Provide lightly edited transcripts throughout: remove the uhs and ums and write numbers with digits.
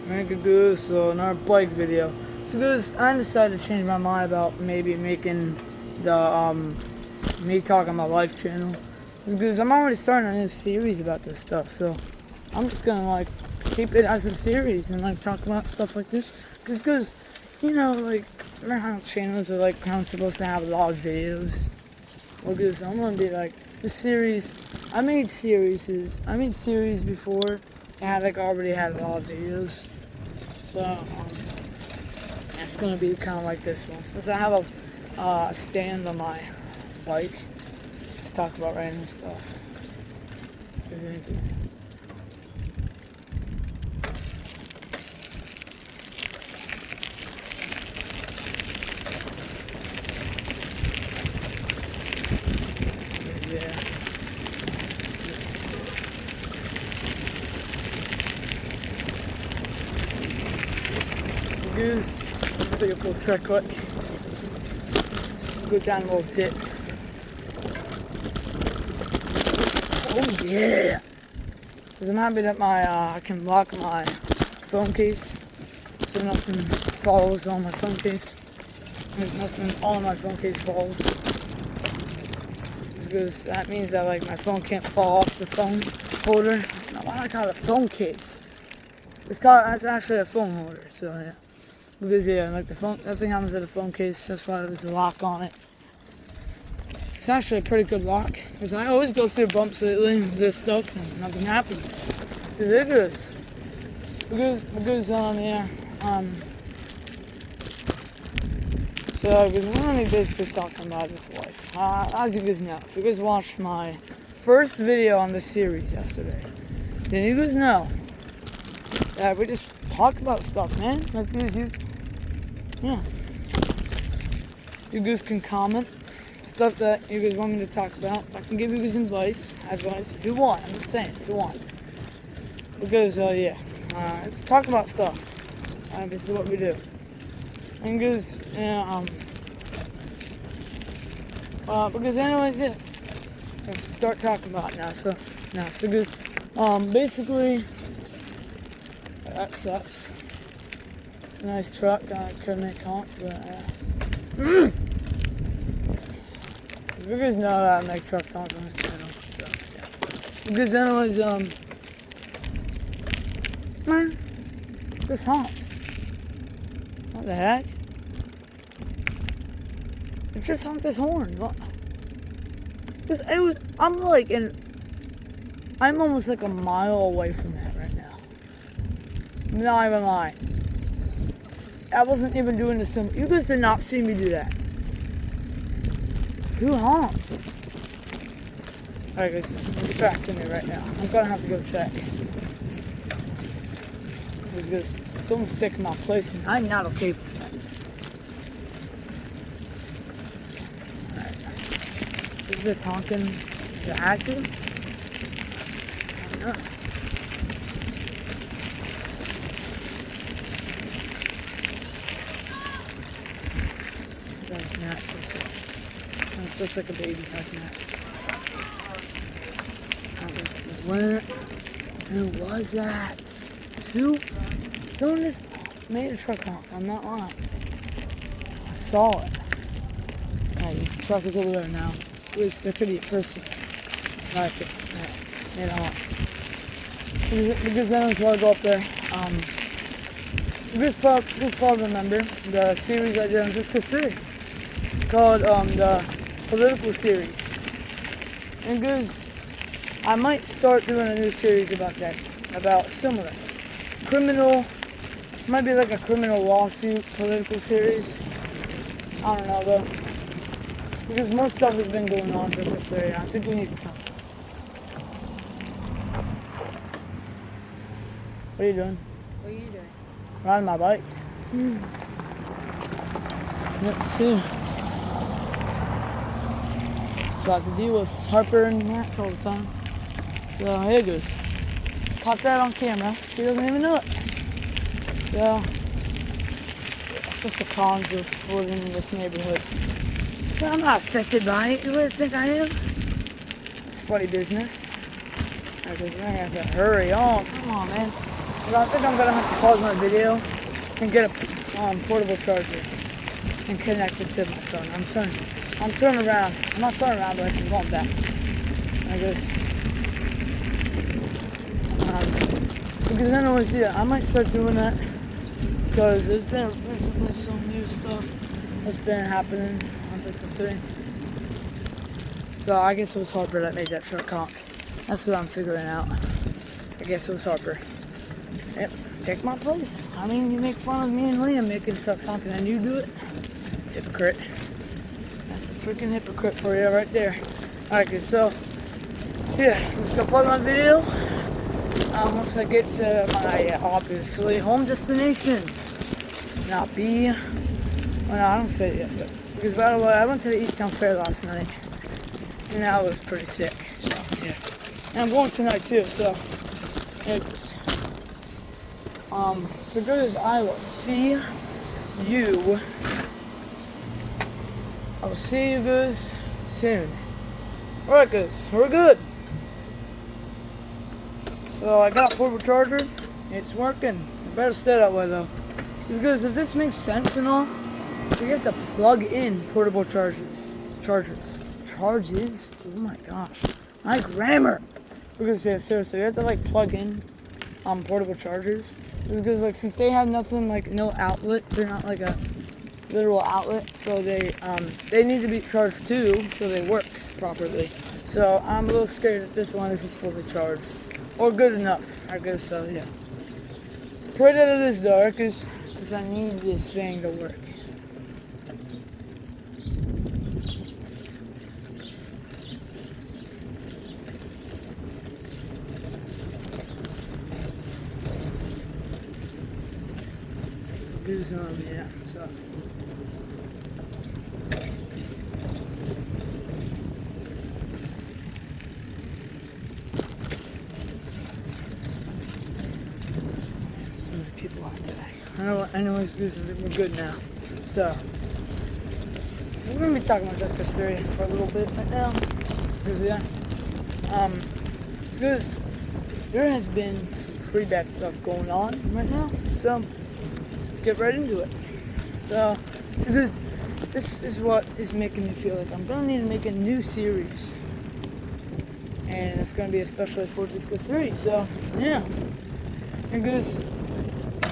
Make a goose, so another bike video. So goose, I decided to change my mind about maybe making the me talking about life channel. Because I'm already starting a new series about this stuff, so I'm just gonna like keep it as a series and like talk about stuff like this. Because you know, like remember how channels are like kind of supposed to have a lot of videos. Well, because I'm gonna be like the series. I made series before. I had like already had a lot of videos. So it's gonna be kind of like this one. Since I have a stand on my bike, let's talk about random stuff. Yeah. Goose, take a little trick quick. Go down a little dip. Oh yeah! Because I'm happy that I can lock my phone case so nothing falls on my phone case. Nothing on my phone case falls. Because that means that like my phone can't fall off the phone holder. No, why do I call it a phone case? It's actually a phone holder, so yeah. Because yeah, like the phone, nothing happens to the phone case. That's why there's a lock on it. It's actually a pretty good lock, because I always go through bumps lately with this stuff and nothing happens. It's ridiculous. Because yeah, so because we're only basically talking about this life. As you guys know, if you guys watched my first video on this series yesterday, then you guys know that we just talk about stuff, man. Like yeah. You guys can comment stuff that you guys want me to talk about. I can give you guys advice if you want. I'm just saying, if you want. Because yeah, let's talk about stuff. This is what we do. And guys, yeah, because anyways, yeah. Let's start talking about it now. So guys, basically, that sucks. It's a nice truck. I couldn't make comp, but you guys know that I make truck songs on this channel. So yeah. Because anyways, man, this honk. What the heck? It just honked this horn. What? I'm almost like a mile away from that right now. I'm not even lying. I wasn't even doing this. You guys did not see me do that. Who honked? Alright guys, it's distracting me right now. I'm gonna have to go check. Because someone's taking my place and I'm not okay with that. Alright. Is this honking the active? I don't know. That's natural. It's just like a baby type nuts. Who was that? Someone just made a truck honk. I'm not lying. I saw it. Alright, this truck is over there now. There could be a person. Alright, made a honk. Because then I want to go up there. You probably remember the series I did on Just Cause called the political series. And because I might start doing a new series about that, about similar criminal, might be like a criminal lawsuit political series. I don't know though, because most stuff has been going on in this area. I think we need to talk. What are you doing? What are you doing? Riding my bike. Yep, see. It's about to deal with Harper and Max all the time. So here it goes. Caught that on camera. She doesn't even know it. So it's just the cons of living in this neighborhood. But I'm not affected by it. You really think I am? It's funny business. I guess I have to hurry on. Come on, man. But I think I'm gonna have to pause my video and get a portable charger and connect it to my phone. I'm turning around. I'm not turning around, but I'm going back. I guess. Because anyways, yeah, I might start doing that because there's been recently some new stuff that's been happening on Destiny 3. So I guess it was Harper that made that truck honk. That's what I'm figuring out. I guess it was Harper. Yep, take my place. I mean, you make fun of me and Liam making trucks honking and you do it. Hypocrite. That's a freaking hypocrite for you right there. Alright, so yeah, let's go play my video. Once I get to my obviously home destination. Not B. Well, no, I don't say it yet, but because by the way, I went to the Eat Town Fair last night, and that was pretty sick. So yeah, and I'm going tonight too. So anyways, so guys, I will see you. I will see you guys soon. Alright guys, we're good. So I got a portable charger. It's working. I better stay that way though. Because if this makes sense and all, you have to plug in portable charges. Charges? Oh my gosh. My grammar. Because yeah, seriously, you have to like plug in portable chargers. Because like since they have nothing like no outlet, they're not like a literal outlet, so they need to be charged too, so they work properly. So I'm a little scared that this one isn't fully charged. Or good enough, I guess so, yeah. Pray that it is dark, because I need this thing to work. Yeah, so. People out today. Anyways, we're good now. So, we're going to be talking about Destiny 3 for a little bit right now. Because, yeah. Because there has been some pretty bad stuff going on right now. So, get right into it. So, because this is what is making me feel like I'm going to need to make a new series. And it's going to be especially for Destiny 3. So, yeah. And because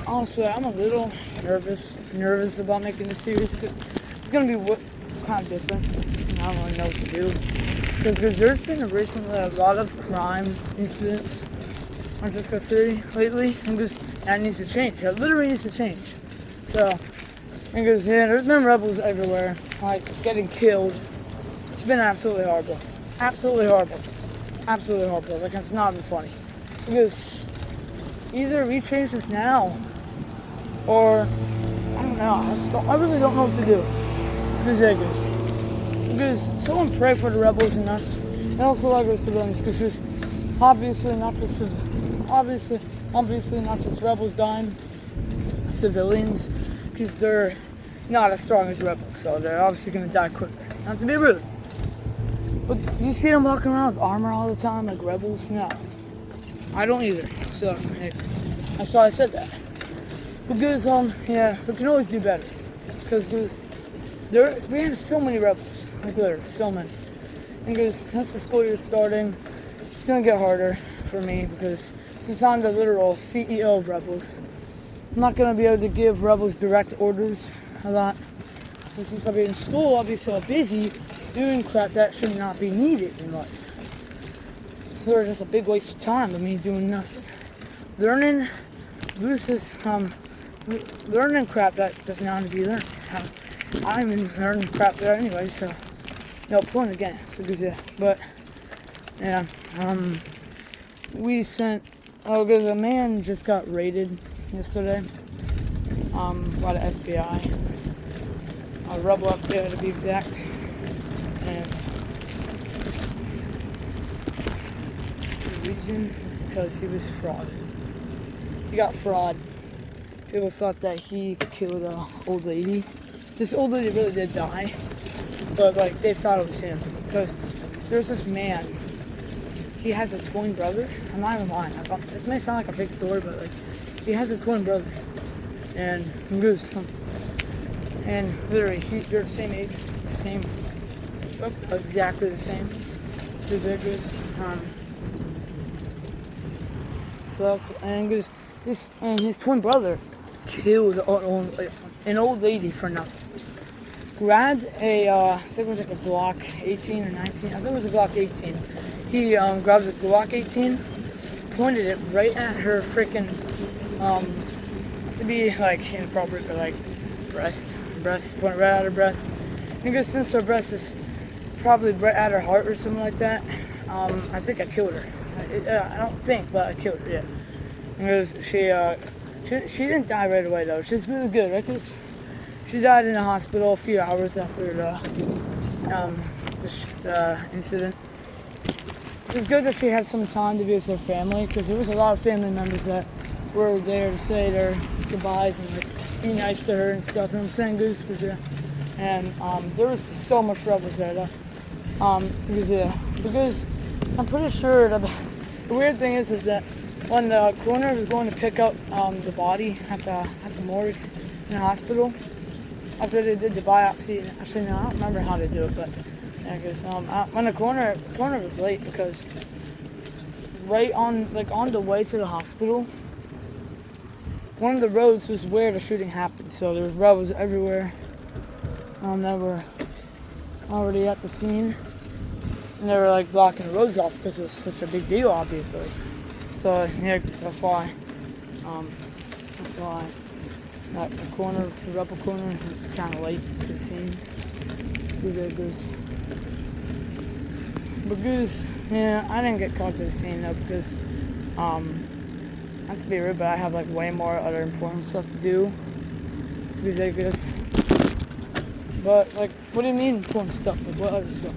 honestly, I'm a little nervous about making this series because it's going to be kind of different, and I don't really know what to do. Because there's been recently a lot of crime incidents on Destiny 3 lately, and that needs to change. That literally needs to change. So, because yeah, there's been rebels everywhere, like getting killed. It's been absolutely horrible. Absolutely horrible. Absolutely horrible. Like, it's not even funny. Because either we change this now, or, I don't know, I really don't know what to do. Because someone pray for the rebels and us, and also like the civilians, because obviously not just rebels dying, civilians, because they're not as strong as rebels, so they're obviously going to die quicker. Not to be rude, but you see them walking around with armor all the time like rebels? No, I don't either. So that's why I said that. Because yeah, we can always do better. Because we have so many rebels, like literally so many. And because since the school year is starting, it's gonna get harder for me because since I'm the literal CEO of Rebels, I'm not gonna be able to give Rebels direct orders a lot. So since I'll be in school, I'll be so busy doing crap that should not be needed in life. They're just a big waste of time of me doing nothing. Learning learning crap that does not need to be learned. I'm even learning crap there anyway, so no point again. So good, yeah. But yeah, because a man just got raided yesterday, by the FBI, a rebel up there to be exact, and the reason is because he was fraud. He got fraud. People thought that he killed an old lady. This old lady really did die, but like they thought it was him because there's this man. He has a twin brother. I'm not even lying. This may sound like a fake story, but like he has a twin brother, and Goose, and literally they're the same age, exactly the same. Goose, so that's and Goose, and his twin brother killed an old lady for nothing. Grabbed I think it was like a Glock 18 or 19. I think it was a Glock 18. He grabbed a Glock 18, pointed it right at her freaking, to be like inappropriate, but like breast, pointed right at her breast. Because since her breast is probably right at her heart or something like that, I think I killed her. I don't think, but I killed her, yeah. Because she didn't die right away though. She's really good, right? Because she died in the hospital a few hours after the incident. It's good that she had some time to be with her family, because there was a lot of family members that were there to say their goodbyes and like be nice to her and stuff. And I'm saying Goose because and there was so much rebels there though. Because I'm pretty sure that the weird thing is that when the coroner was going to pick up the body at the morgue in the hospital, after they did the biopsy, actually no, I don't remember how they do it, but yeah, because when the coroner was late, because right on the way to the hospital, one of the roads was where the shooting happened, so there was rebels everywhere that were already at the scene, and they were like blocking the roads off because it was such a big deal, obviously. So yeah, that's why that the rebel corner was kind of late to the scene. But Goose, yeah, I didn't get caught to the scene though because, not to be rude, but I have like way more other important stuff to do. Goose. But like, what do you mean important stuff? Like what other stuff?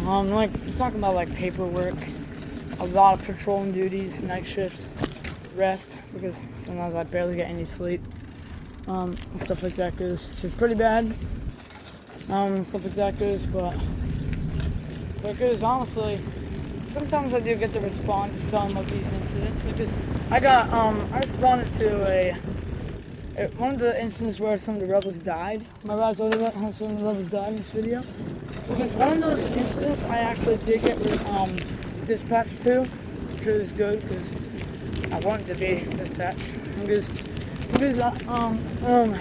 Like talking about like paperwork, a lot of patrolling duties, night shifts, rest because sometimes I barely get any sleep, and stuff like that. Cause it's pretty bad, stuff like that. Cause but because honestly, sometimes I do get to respond to some of these incidents. Because I responded to one of the incidents where some of the rebels died. Remember I told you about how some of the rebels died in this video? Because one of those incidents I actually did get dispatched to, which was good because I wanted to be dispatched. Because how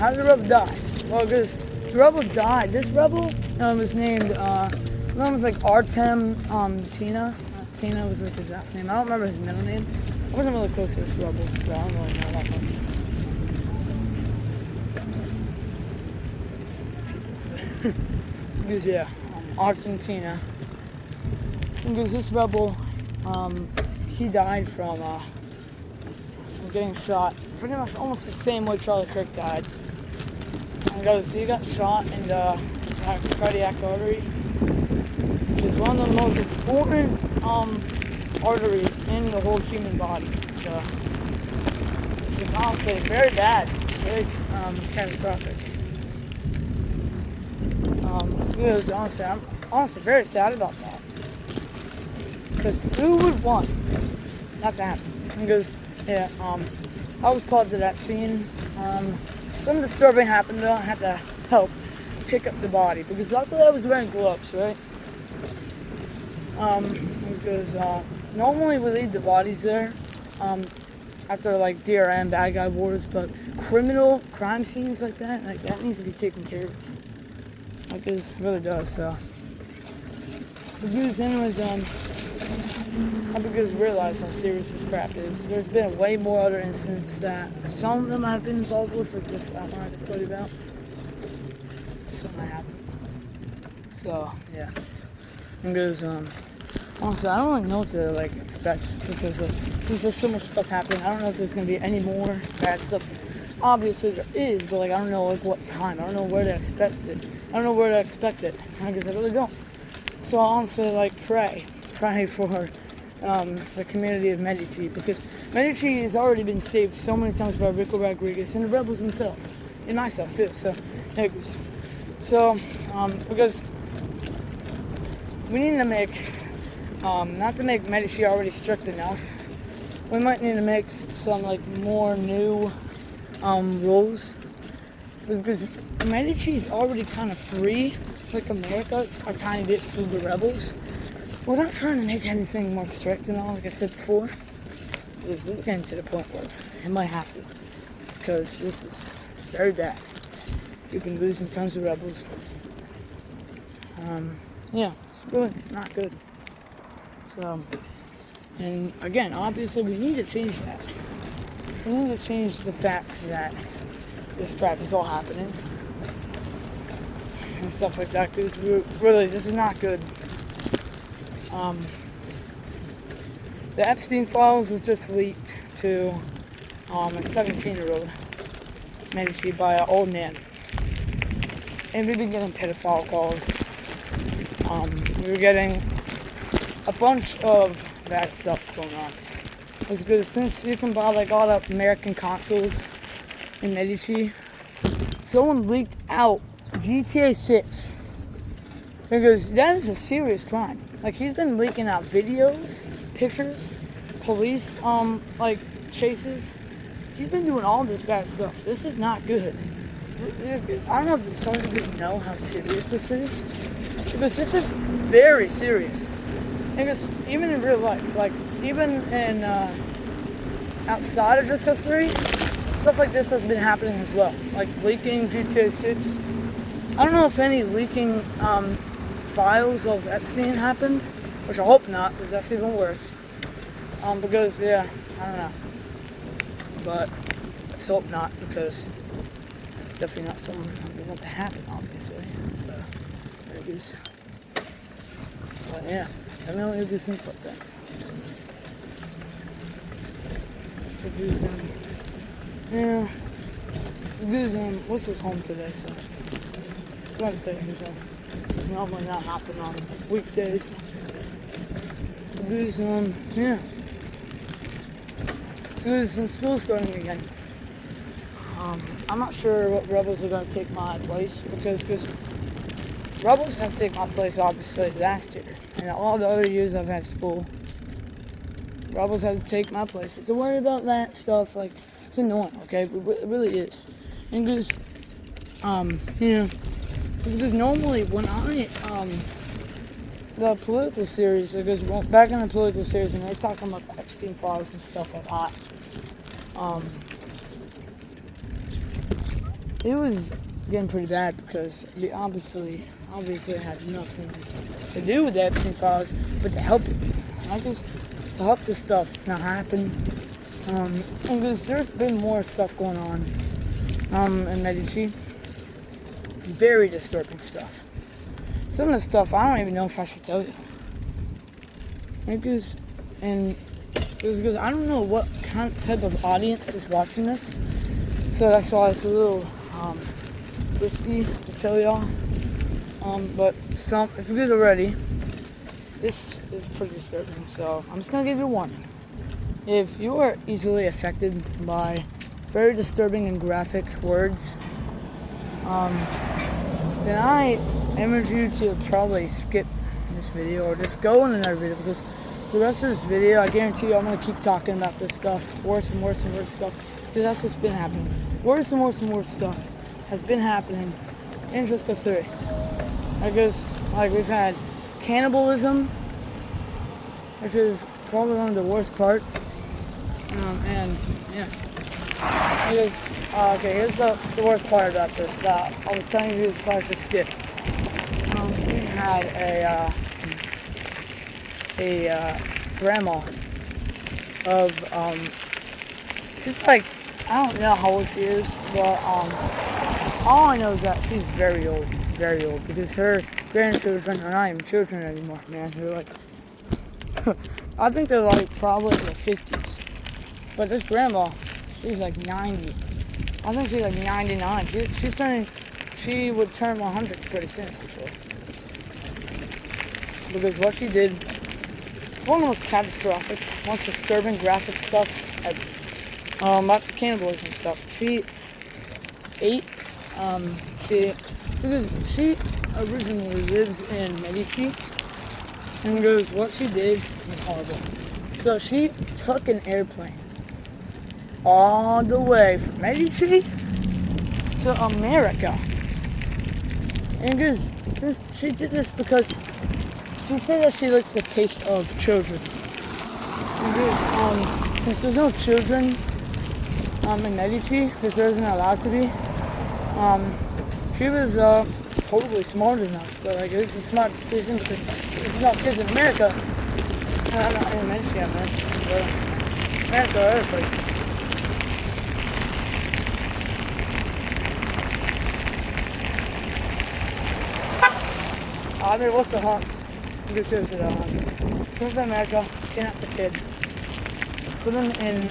did the rebel die? Well, because the rebel died. This rebel was named, his name was like Artem Tina. Tina was like his last name. I don't remember his middle name. I wasn't really close to this rebel, so I don't really know that much. Because yeah, Argentina. Because this rebel, he died from getting shot pretty much almost the same way Charlie Kirk died. And he got shot in the cardiac artery, which is one of the most important arteries in the whole human body. So, which is honestly very bad, very catastrophic. I'm honestly very sad about that. Because who would want that to happen? Because, yeah, I was called to that scene. Something disturbing happened though. I had to help pick up the body. Because luckily I was wearing gloves, right? Because normally we leave the bodies there after like DRM, bad guy wars, but crime scenes like that needs to be taken care of. Like it really does, so. The news anyways, I because realize how serious this crap is. There's been way more other incidents that some of them I've been involved with, like this one I just told you about. Something that happened. So, yeah. Because, honestly, I don't really know what to, like, expect, because since there's so much stuff happening, I don't know if there's going to be any more bad stuff. Obviously there is, but, like, I don't know, like, what time. I don't know where to expect it. I don't know where to expect it. I guess I really don't. So, honestly, like, pray for the community of Medici, because Medici has already been saved so many times by Rico Rodriguez and the rebels themselves, and myself, too. So, anyways. So, because we need to make, not to make Medici already strict enough, we might need to make some like more new rules, because Medici is already kind of free, like America, a tiny bit through the rebels. We're not trying to make anything more strict and all, like I said before. This is getting to the point where it might have to, because this is very bad. We've been losing tons of rebels. Yeah, it's really not good. So, and again, obviously we need to change that. We need to change the fact that this crap is all happening and stuff like that, because really, this is not good. The Epstein files was just leaked to a 17-year-old Medici by an old man. And we've been getting pedophile calls. We were getting a bunch of bad stuff going on. It's because since you can buy like all the American consoles in Medici, someone leaked out GTA 6. Because that is a serious crime. Like, he's been leaking out videos, pictures, police, like, chases. He's been doing all this bad stuff. This is not good. I don't know if some of you guys know how serious this is. Because this is very serious. Because even in real life, like, even in, outside of just custody, stuff like this has been happening as well. Like, leaking GTA 6. I don't know if any leaking, files of Epstein happened, which I hope not, because that's even worse. Because, yeah, I don't know. But let's hope not, because it's definitely not something we want to happen, obviously. So, there it is. But yeah, I know what you think about that. Yeah, what's his home today, so I gotta say it's normally not happening on weekdays. Because, yeah. School's starting again. I'm not sure what rebels are going to take my place, because rebels have to take my place, obviously, last year. And all the other years I've had school, rebels have to take my place. To worry about that stuff, like, it's annoying, okay? It really is. And because, because normally when I, the political series, because back in the political series, and they're talking about the Epstein files and stuff like that, it was getting pretty bad, because we obviously had nothing to do with the Epstein files, but to help it. I just to help this stuff not happen. And because there's been more stuff going on in Medici. Very disturbing stuff. Some of the stuff I don't even know if I should tell you. Because I don't know what type of audience is watching this. So that's why it's a little risky to tell y'all. But if you guys are ready, this is pretty disturbing. So I'm just gonna give you a warning. If you are easily affected by very disturbing and graphic words, then I encourage you to probably skip this video or just go in another video, because the rest of this video, I guarantee you, I'm going to keep talking about this stuff, worse and worse and worse stuff, because that's what's been happening. Worse and worse and worse stuff has been happening in just the 3. Because, like, we've had cannibalism, which is probably one of the worst parts, and, yeah. Because, okay, here's the worst part about this. I was telling you this probably should skip. We had a grandma of, she's like, I don't know how old she is, but all I know is that she's very old, because her grandchildren are not even children anymore, man. They're like, I think they're like probably in the 50s. But this grandma, she's like 90. I think she's like 99. She would turn 100 pretty soon, actually. Because what she did, one of the most catastrophic, most disturbing graphic stuff, about cannibalism stuff. She ate, she originally lives in Medici, And goes, what she did was horrible. So she took an airplane all the way from Medici to America. And goes, since she did this because she said that she likes the taste of children. And goes, since there's no children in Medici, because there isn't allowed to be, she was totally smart enough. But like, it was a smart decision because there's no kids in America. Not in Medici, I meant, but America or other places. I mean, what's the hunt? You can seriously that hunt. Comes to America, kidnap the kid, put him in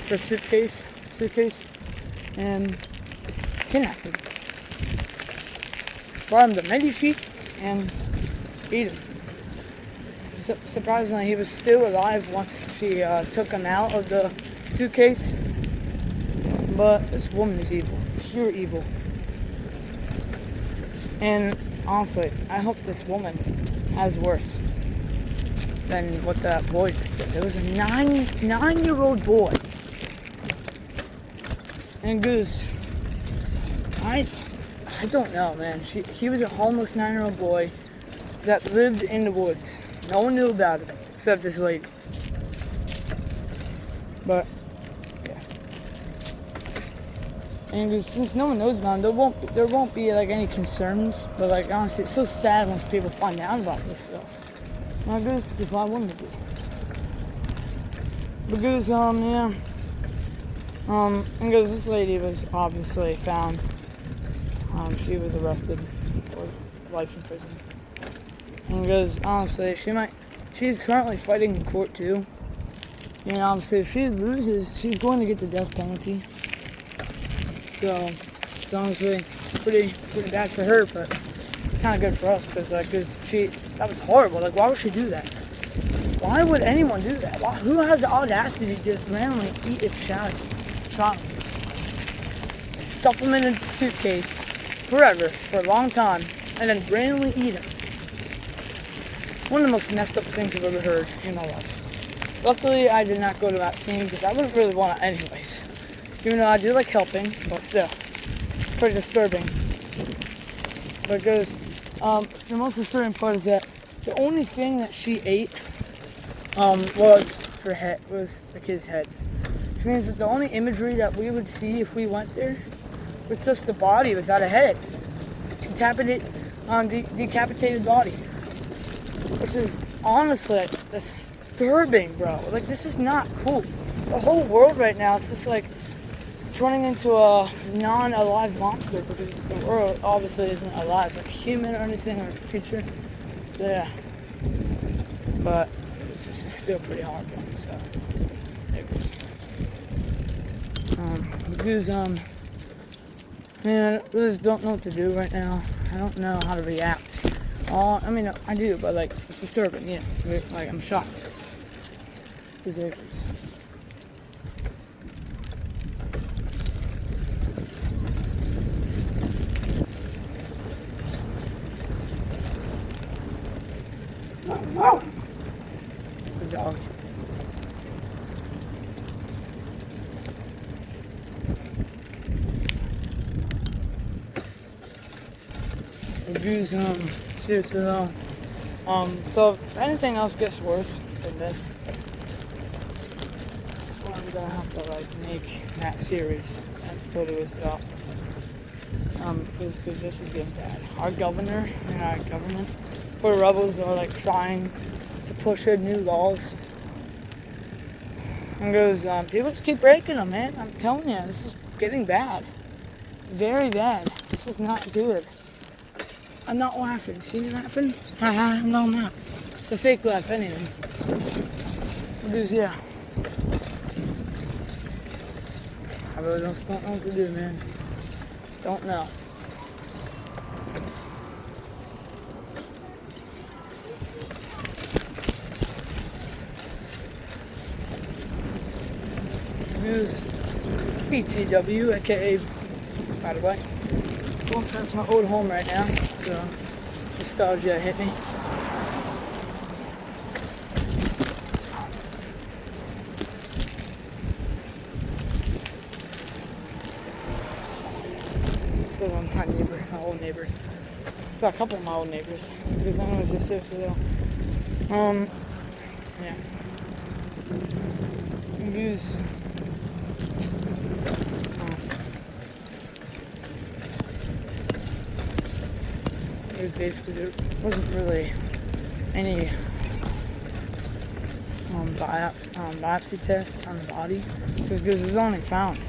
her suitcase, and kidnapped him. Brought him to Medici and ate him. Surprisingly, he was still alive once she took him out of the suitcase. But this woman is evil, pure evil. And honestly, I hope this woman has worse than what that boy just did. It was a nine-year-old boy. And Goose, I don't know, man. He was a homeless 9-year-old boy that lived in the woods. No one knew about it except this lady. But yeah. And since no one knows about it, there won't be like any concerns. But like honestly, it's so sad once people find out about this stuff. Not good, because why wouldn't it be? Because yeah. And because this lady was obviously found. She was arrested for life in prison. And because honestly, she's currently fighting in court too. And obviously, if she loses, she's going to get the death penalty. So it's honestly pretty bad for her, but kind of good for us because that was horrible. Like, why would she do that? Why would anyone do that? Who has the audacity to just randomly eat a child? Stuff them in a suitcase forever, for a long time, and then randomly eat them. One of the most messed up things I've ever heard in my life. Luckily, I did not go to that scene because I wouldn't really want it anyways. Even though I do like helping, but still, it's pretty disturbing. Because the most disturbing part is that the only thing that she ate was her head, was the kid's head. Which means that the only imagery that we would see if we went there was just the body without a head. Decapitated body. Which is honestly disturbing, bro. Like, this is not cool. The whole world right now is just like turning into a non-alive monster because the world obviously isn't alive, like a human or anything or a creature. So, yeah. But it's just still pretty horrible. So, because man, I really don't know what to do right now. I don't know how to react. I mean, I do, but like, it's disturbing, yeah. Like, I'm shocked. The dog. Reviews, seriously though. So if anything else gets worse than this, that's why I'm gonna have to like make that series. That's what it was about. Because this is getting bad. Our governor and our government, for rebels, are like trying to push in new laws. And goes, people just keep breaking them, man. I'm telling you, this is getting bad. Very bad. This is not good. I'm not laughing. See me laughing? Haha, no, I'm not. It's a fake laugh anyway. Because, yeah. I really don't know what to do, man. Don't know. Use BTW, aka, by the way. Going past my old home right now, so nostalgia hit me. neighbor, my old neighbor. Saw a couple of my old neighbors because I know it's just so. Yeah. Use. It was basically, there wasn't really any biopsy test on the body because it was only found.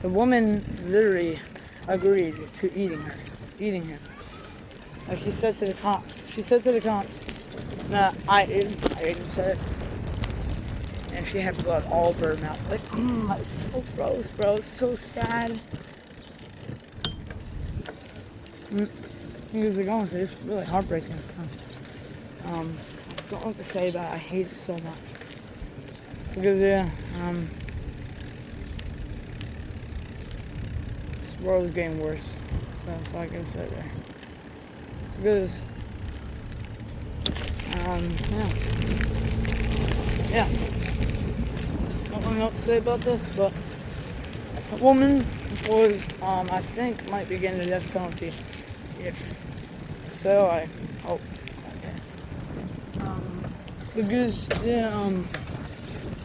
The woman literally agreed to eating him. Like she said to the cops, nah, I ate him, said it. And she had blood all over her mouth. Like, it's so gross, bro. It's so sad. He was like, honestly, it's really heartbreaking. I just don't know what to say about it. I hate it so much. Because, yeah, this world is getting worse. So that's all I gotta say there. Because, yeah. Don't really know what to say about this, but a woman was, I think, might be getting the death penalty. If so, I hope. Because, there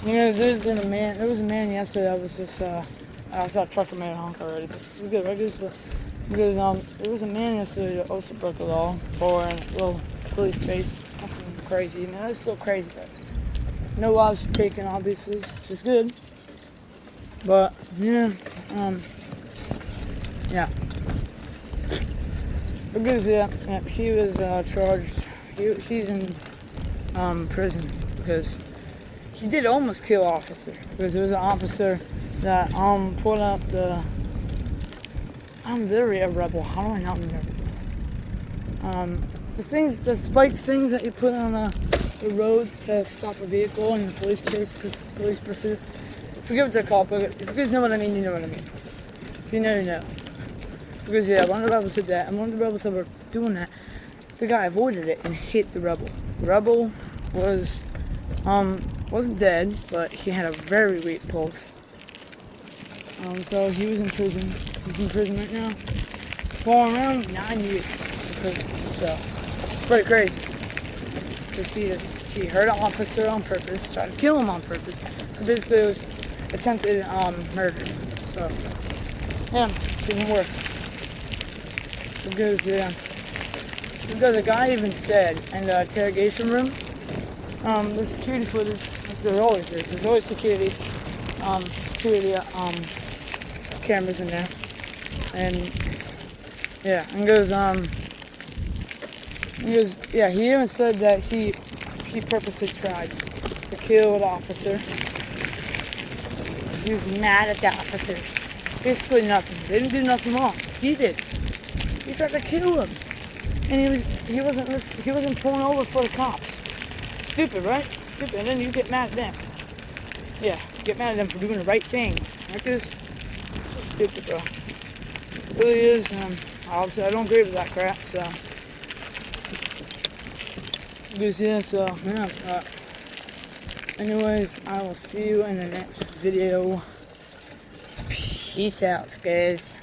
was a man yesterday that was just, I saw a trucker made a honk already, but this is good, right? Because, there was a man yesterday that also broke the law for a little police chase. Nothing crazy, it's still crazy, but no lives were taken, obviously, which is good. But, yeah. Because, he was, charged, he's in, prison, because he did almost kill officer, because there was an officer that, pulled up I'm literally a rebel, how do I not remember this? The spiked things that you put on the road to stop a vehicle in the police chase, police pursuit, I forget what they're called, but if you guys know what I mean, you know what I mean. If you know, you know. Because, one of the rebels did that, and one of the rebels that were doing that, the guy avoided it and hit the rebel. The rebel wasn't dead, but he had a very weak pulse. So he was in prison. He's in prison right now for around 9 weeks in prison. So it's pretty crazy. Because he hurt an officer on purpose, tried to kill him on purpose. So basically it was attempted murder. So yeah, it's even worse. Because the guy even said in the interrogation room, there's security footage, like there always is. There's always security cameras in there. And he even said that he purposely tried to kill the officer. He was mad at the officers. Basically nothing. They didn't do nothing wrong. He did. He tried to kill him. And he wasn't pulling over for the cops. Stupid, right? Stupid. And then you get mad at them. Yeah, get mad at them for doing the right thing. Like this. It's so stupid, bro. It really is. Obviously, I don't agree with that crap, so. Anyways, I will see you in the next video. Peace out, guys.